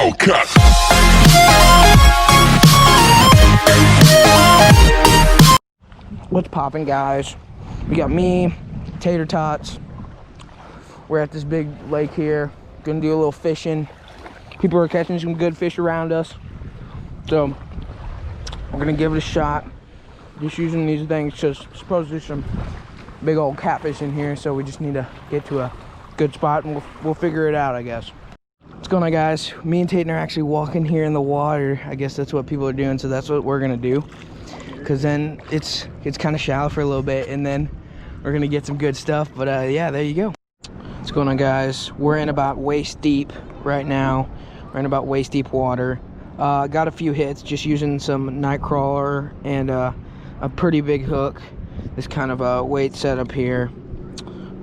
No cut. What's poppin', guys? We got me, Tater Tots. We're at this big lake here. Gonna do a little fishing. People are catching some good fish around us. So we're gonna give it a shot. Just using these things, because supposedly there's some big old catfish in here, so we just need to get to a good spot and we'll figure it out, I guess. What's going on, guys? Me and Tayton are actually walking here in the water. I guess that's what people are doing, so that's what we're gonna do. Cause then it's kind of shallow for a little bit, and then we're gonna get some good stuff. But yeah, there you go. What's going on, guys? We're in about waist deep right now. We're in about waist deep water. Got a few hits just using some night crawler and a pretty big hook. This kind of a weight setup here.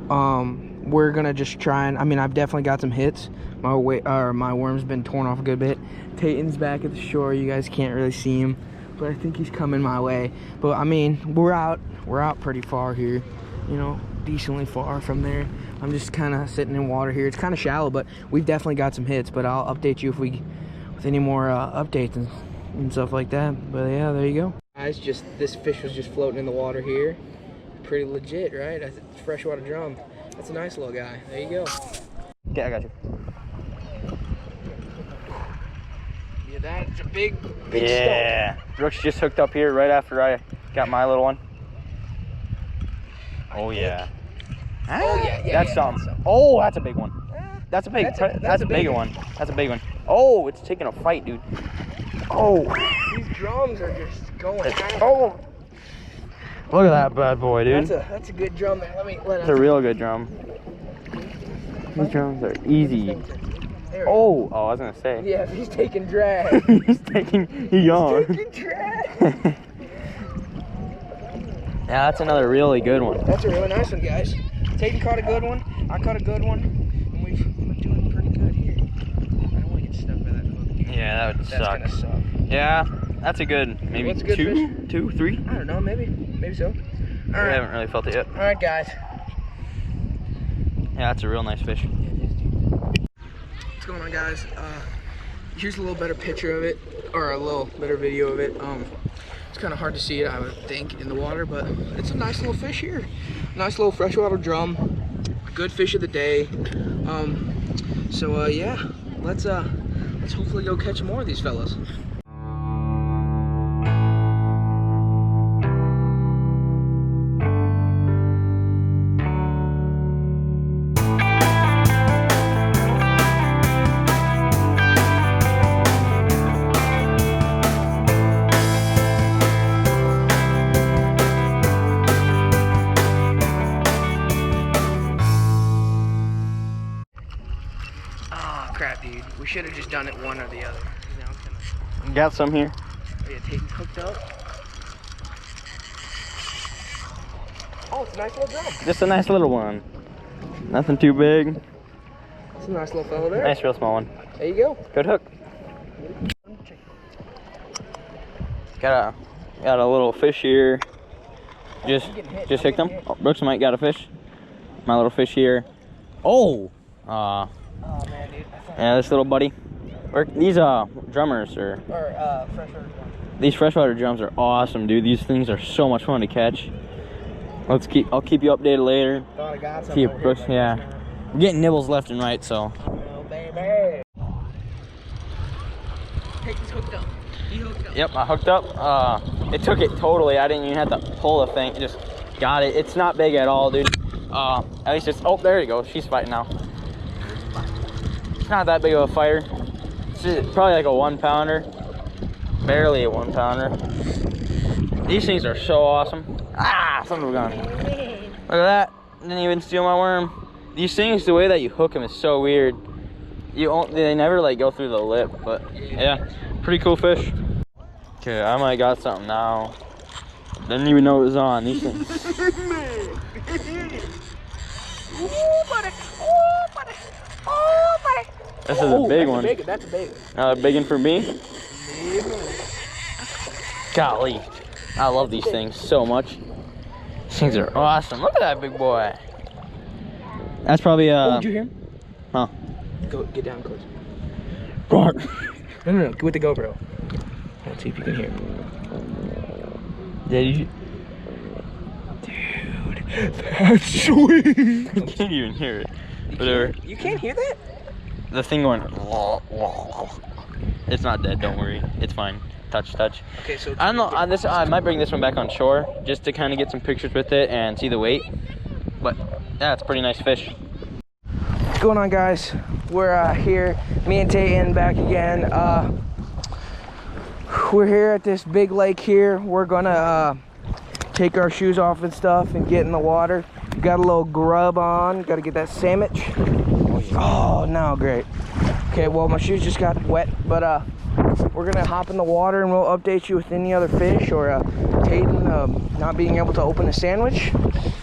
We're gonna just try and, I mean, I've definitely got some hits. My worm's been torn off a good bit. Tayton's back at the shore. You guys can't really see him, but I think he's coming my way. But I mean, we're out pretty far here, you know, decently far from there. I'm just kind of sitting in water here. It's kind of shallow, but we've definitely got some hits. But I'll update you with any more updates and stuff like that. But yeah, there you go, guys. Just this fish was just floating in the water here. Pretty legit, right? It's a freshwater drum. That's a nice little guy. There you go. Okay, I got you. Yeah, that's a big yeah. Stone. Brooks just hooked up here right after I got my little one. Oh yeah. Oh yeah. That's something. Oh, that's a big one. That's a big. That's a big one. That's a big one. Oh, it's taking a fight, dude. Oh. These drums are just going. Oh. Look at that bad boy, dude. That's a good drum. That's a real good drum. These drums are easy. Oh, I was gonna say. Yeah, he's taking drag. He's taking drag. Yeah, that's another really good one. That's a really nice one, guys. Tayton caught a good one. I caught a good one, and we're doing pretty good here. I don't want to get stuck by that hook. Yeah, that would suck. That's gonna suck. Yeah, that's a good, maybe What's a good two, three. I don't know, maybe so. All right. I haven't really felt it yet. All right, guys. Yeah, that's a real nice fish. What's going on, guys? Here's a little better picture of it, or a little better video of it. It's kind of hard to see it, I would think, in the water, but it's a nice little fish here. Nice little freshwater drum. Good fish of the day. So yeah, let's hopefully go catch more of these fellas. Crap, dude. We should have just done it one or the other. Got some here. Oh, yeah, Tayton's hooked up. Oh, it's a nice little drum. Just a nice little one. Nothing too big. It's a nice little fellow there. Nice, real small one. There you go. Good hook. Got a little fish here. Just hooked them. Oh, Brooks might got a fish. My little fish here. Oh. Oh man, dude. Yeah, this little buddy. These drummers are. Freshwater drums. These freshwater drums are awesome, dude. These things are so much fun to catch. I'll keep you updated later. Thought I got some. See if Brooks, yeah. We're getting nibbles left and right, so. Oh baby. Tayton's hooked up. He hooked up. Yep, I hooked up. It took it totally. I didn't even have to pull the thing. It just got it. It's not big at all, dude. At least it's. Oh, there you go. She's fighting now. It's not that big of a fire. It's probably like a 1 pounder. Barely a 1 pounder. These things are so awesome. Ah, something's gone. Look at that. Didn't even steal my worm. These things, the way that you hook them is so weird. They never like go through the lip, but yeah, pretty cool fish. Okay, I might got something now. Didn't even know it was on. These things. This is a big one. That's a big one. Another big one for me. Golly, I love these things so much. These things are awesome. Look at that big boy. That's probably Oh, did you hear him? Huh? Go get down close. No, with the GoPro. Let's see if you can hear. Did you? Dude, that's sweet. I can't even hear it. Whatever. You can't hear that? The thing going. It's not dead. Don't worry. It's fine. Touch. Okay, so I don't know. I might bring this one back on shore just to kind of get some pictures with it and see the weight. But yeah, it's a pretty nice fish. what's going on, guys? We're here, me and Tayton back again. We're here at this big lake here. We're gonna take our shoes off and stuff and get in the water. Got a little grub on. Got to get that sandwich. Oh no, great. Okay, well my shoes just got wet, but we're gonna hop in the water and we'll update you with any other fish or Tayton not being able to open a sandwich.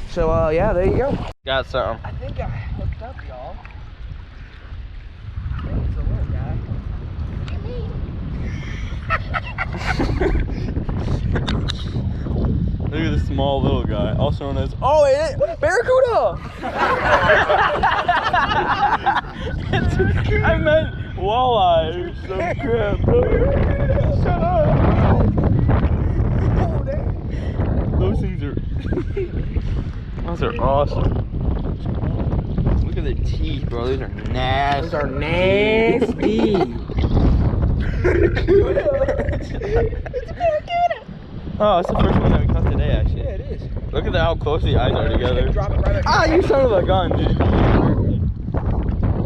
So yeah, there you go. Got something. I think I hooked up, y'all. I think it's a little guy. Look at this small little guy, also known as Barracuda! I meant walleye or some crap. Shut up! Those things are those are awesome. Look at the teeth, bro. These are nasty. Those are nasty. Oh, it's the first one that we caught today, actually. Yeah, it is. Look at how close the eyes are together. Drop it right Ah, you son of a gun, dude.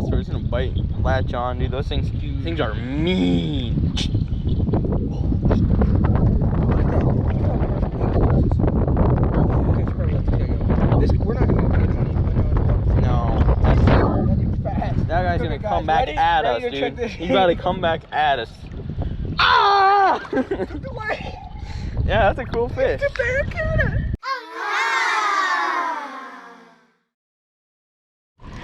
So it's gonna bite, latch on, dude. Those things are mean. We're not gonna get money. No. Fast. That guy's gonna come back at us, dude. He's about to come back at us. Ah! Yeah, that's a cool fish. It's a barracuda.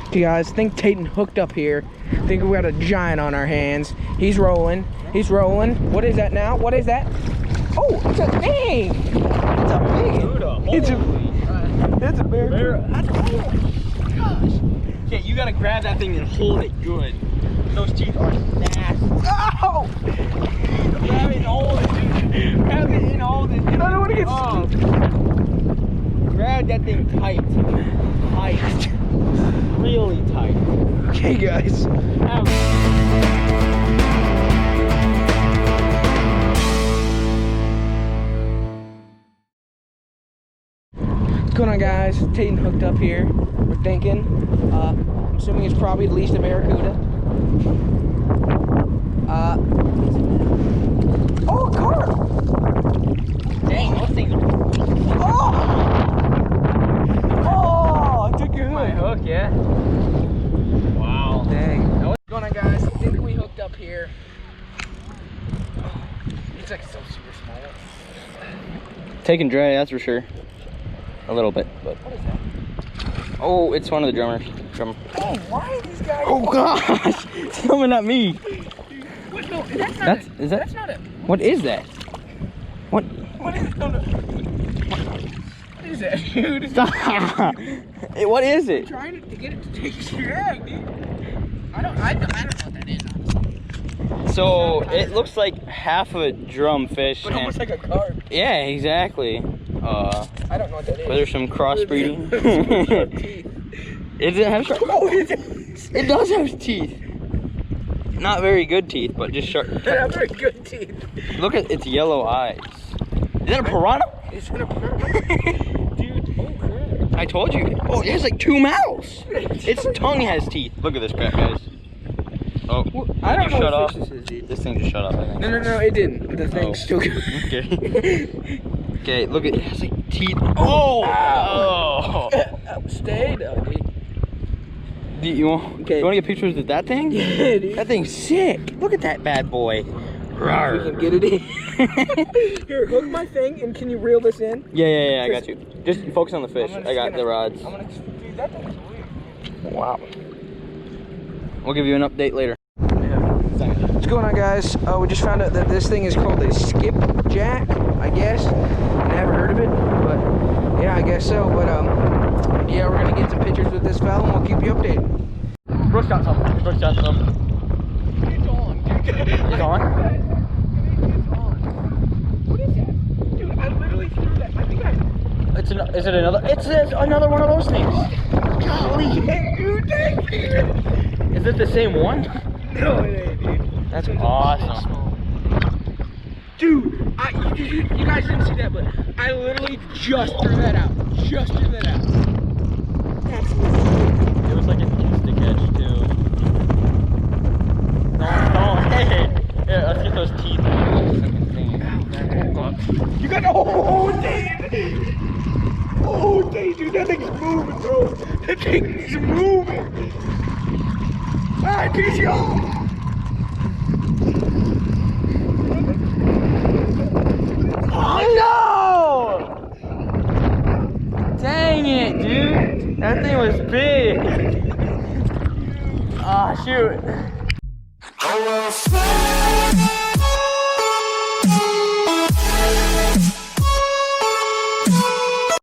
Okay, guys, I think Tayton hooked up here. I think we got a giant on our hands. He's rolling. He's rolling. What is that now? What is that? Oh, it's a thing. It's a big one. It's a barracuda. Gosh. Okay, you gotta grab that thing and hold it good. Those teeth are nasty. Oh! Grab it and hold it, dude. Grab it and hold it. I don't want to get Grab that thing tight. Tight. Really tight. Okay, guys. What's going on, guys? Tayton hooked up here. We're thinking. I'm assuming it's probably at least a barracuda. Oh, a carp! Dang, those things are... Oh! Oh, I took your My hook. hook, yeah? Wow. Dang. What's going on, guys? I think we hooked up here. It's like so super small. Taking dry, that's for sure. A little bit, but... What is that? Oh, it's one of the drummers. Oh, why are these guys? Oh gosh! It's coming at me. What? No, that's not it. Is that? That's not it. What is that? What? What is it? No, no. What is that, dude? Stop! Hey, what is it? I'm trying to get it to take a drag, dude. I don't know what that is, honestly. So it looks like half of a drum fish. But almost like a carp. Yeah, exactly. I don't know what that is. But there's some crossbreeding. Does it have sharp? Oh, it does. It does have teeth. Not very good teeth, but just sharp. They have very good teeth. Look at its yellow eyes. Is that a piranha? It's in a piranha. Dude, oh crap. I told you. Oh, it has like 2 mouths. Its tongue has teeth. Look at this crap, guys. Oh, Well, I don't know shut what off. fish this is, dude. This thing just shut off, I think. No, it didn't. The thing's still good. Okay. Okay, look at it. It has like teeth. Oh! Oh! Stay, doggy. Do you want to get pictures of that thing? Yeah, dude. That thing's sick. Look at that bad boy. We can get it in. Here, hook my thing, and can you reel this in? Yeah, I got you. Just focus on the fish. I got the rods. Dude, that thing's weird. Wow. We'll give you an update later. What's going on, guys? We just found out that this thing is called a skipjack, I guess. Never heard of it, but yeah, I guess so. But yeah, we're gonna get some pictures with this fella, and we'll keep you updated. Brooks got some. It's on, dude. It's on? What is that? Dude, I literally threw that. I think I... Is it another? It's another one of those things. Golly, dude, thank you. Is it the same one? No, it ain't, dude. That's awesome. Dude, you guys didn't see that, but I literally just threw that out. Just threw that out. That's It was like an insta catch too. No, hey. Yeah, let's get those teeth out of this fucking thing. You got Dave! Oh, Dave, dude, that thing's moving, bro. That thing's moving. Alright, peace, y'all. Oh no! Dang it, dude. That thing was big. Ah, shoot.